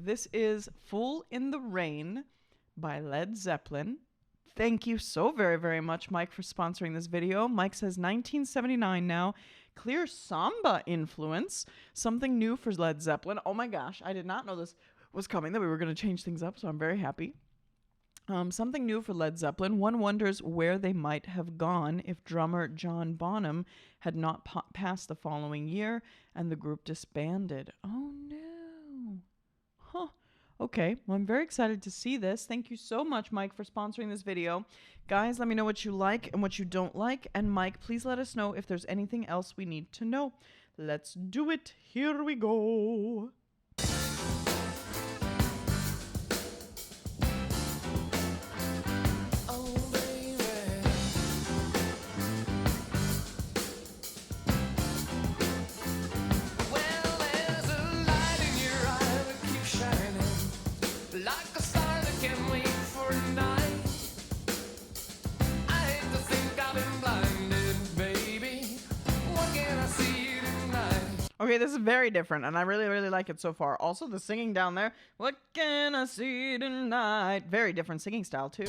This is Fool in the Rain by Led Zeppelin. Thank you so very, very much, Mike, for sponsoring this video. Mike says 1979 now. Clear samba influence. Something new for Led Zeppelin. Oh my gosh, I did not know this was coming, that we were going to change things up, so I'm very happy. Something new for Led Zeppelin. One wonders where they might have gone if drummer John Bonham had not passed the following year and the group disbanded. Oh no. Huh. Okay, well, I'm very excited to see this. Thank you so much, Mike, for sponsoring this video. Guys, let me know what you like and what you don't like. And Mike, please let us know if there's anything else we need to know. Let's do it. Here we go. Okay, this is very different, and I really, really like it so far. Also, the singing down there. What can I see tonight? Very different singing style, too.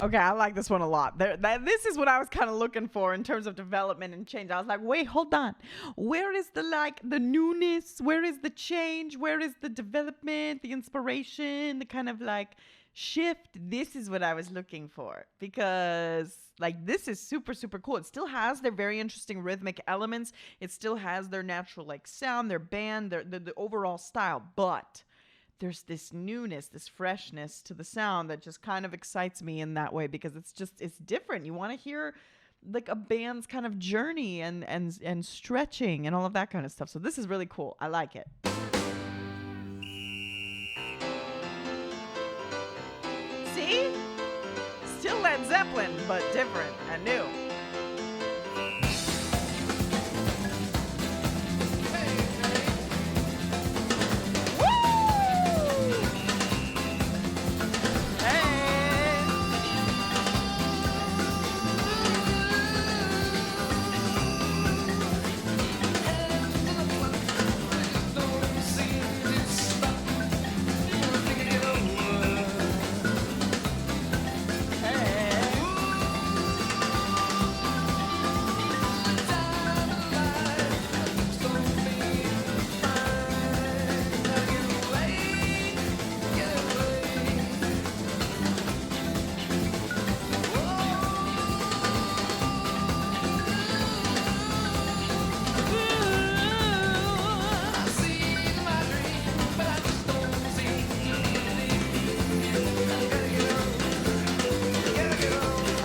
Okay, I like this one a lot. This is what I was kind of looking for in terms of development and change. I was like, wait, hold on. Where is the newness? Where is the change? Where is the development, the inspiration, the kind of shift? This is what I was looking for, because this is super, super cool. It still has their very interesting rhythmic elements. It still has their natural sound, their band, the overall style, but there's this newness, this freshness to the sound that just kind of excites me in that way, because it's different. You want to hear a band's kind of journey and stretching and all of that kind of stuff. So this is really cool. I like it. See? Still Led Zeppelin, but different and new.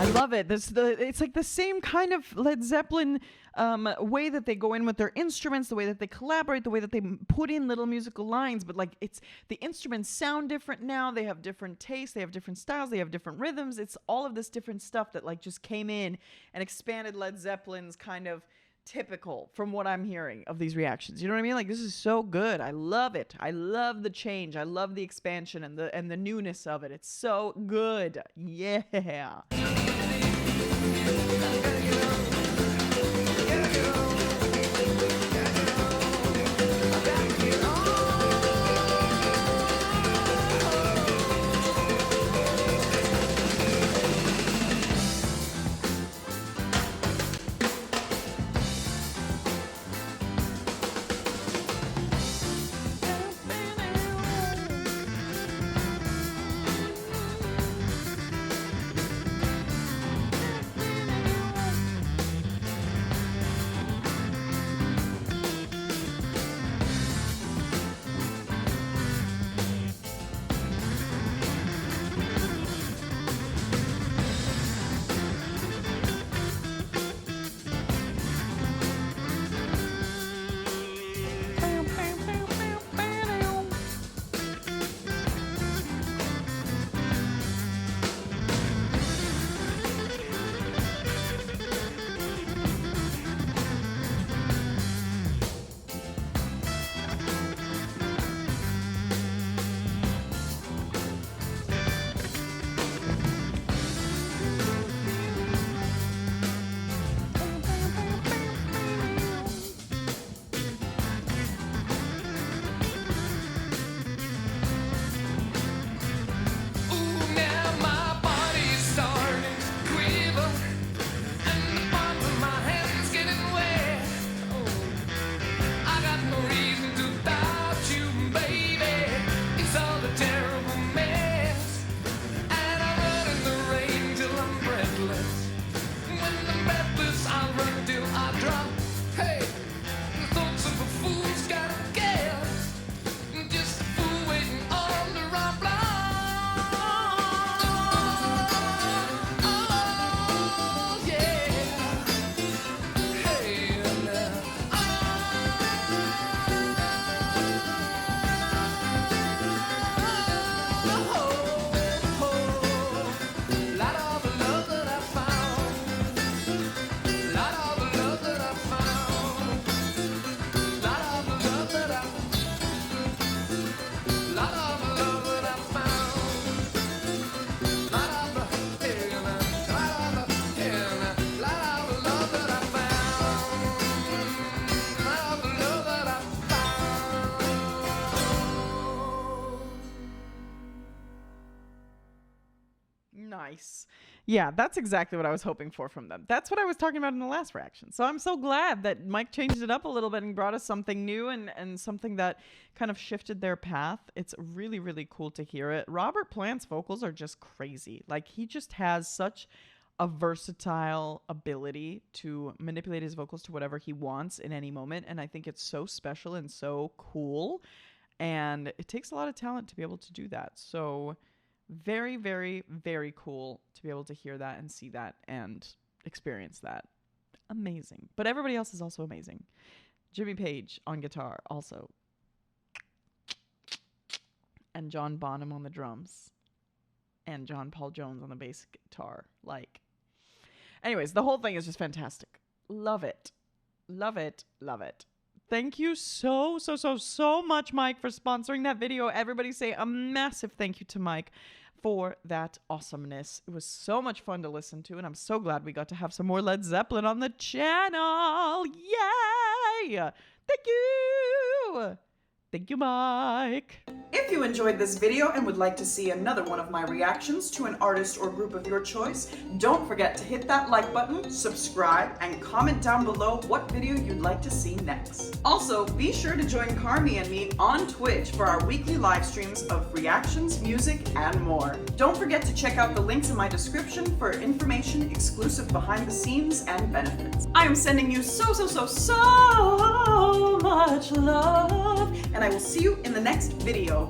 I love it. It's like the same kind of Led Zeppelin way that they go in with their instruments, the way that they collaborate, the way that they put in little musical lines. But like, it's the instruments sound different now. They have different tastes. They have different styles. They have different rhythms. It's all of this different stuff that like just came in and expanded Led Zeppelin's kind of typical from what I'm hearing of these reactions. You know what I mean? Like, this is so good. I love it. I love the change. I love the expansion and the newness of it. It's so good. Yeah. Nice. Yeah, that's exactly what I was hoping for from them. That's what I was talking about in the last reaction. So I'm so glad that Mike changed it up a little bit and brought us something new and something that kind of shifted their path. It's really, really cool to hear it. Robert Plant's vocals are just crazy. Like, he just has such a versatile ability to manipulate his vocals to whatever he wants in any moment. And I think it's so special and so cool. And it takes a lot of talent to be able to do that. So very, very, very cool to be able to hear that and see that and experience that. Amazing. But everybody else is also amazing. Jimmy Page on guitar also. And John Bonham on the drums. And John Paul Jones on the bass guitar. Like, anyways, the whole thing is just fantastic. Love it. Love it. Love it. Thank you so much, Mike, for sponsoring that video. Everybody say a massive thank you to Mike for that awesomeness. It was so much fun to listen to, and I'm so glad we got to have some more Led Zeppelin on the channel. Yay! Thank you! Thank you, Mike. If you enjoyed this video and would like to see another one of my reactions to an artist or group of your choice, don't forget to hit that like button, subscribe, and comment down below what video you'd like to see next. Also, be sure to join Carmi and me on Twitch for our weekly live streams of reactions, music, and more. Don't forget to check out the links in my description for information, exclusive behind the scenes, and benefits. I am sending you so much love, and I will see you in the next video.